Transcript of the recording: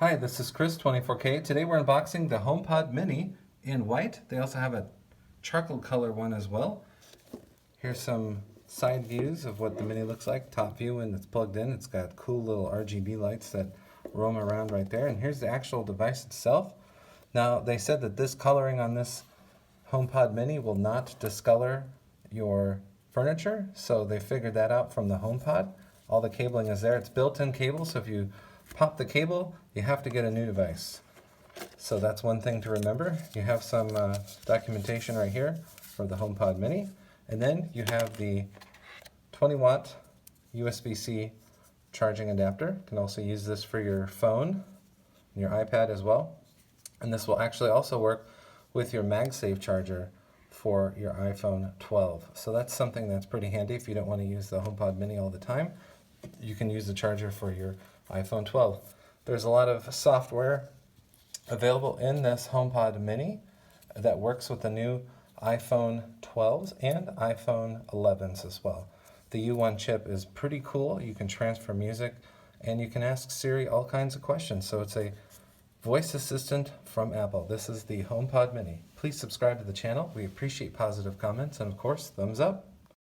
Hi, this is Chris, 24K. Today we're unboxing the HomePod Mini in white. They also have a charcoal color one as well. Here's some side views of what the Mini looks like. Top view when it's plugged in. It's got cool little RGB lights that roam around right there. And here's the actual device itself. Now, they said that this coloring on this HomePod Mini will not discolor your furniture, so they figured that out from the HomePod. All the cabling is there. It's built-in cable, so if you pop the cable, you have to get a new device. So that's one thing to remember. You have some documentation right here for the HomePod Mini, and then you have the 20-watt USB-C charging adapter. You can also use this for your phone and your iPad as well. And this will actually also work with your MagSafe charger for your iPhone 12. So that's something that's pretty handy if you don't want to use the HomePod Mini all the time. You can use the charger for your iPhone 12. There's a lot of software available in this HomePod Mini that works with the new iPhone 12s and iPhone 11s as well. The U1 chip is pretty cool. You can transfer music and you can ask Siri all kinds of questions. So it's a voice assistant from Apple. This is the HomePod Mini. Please subscribe to the channel. We appreciate positive comments and of course, thumbs up.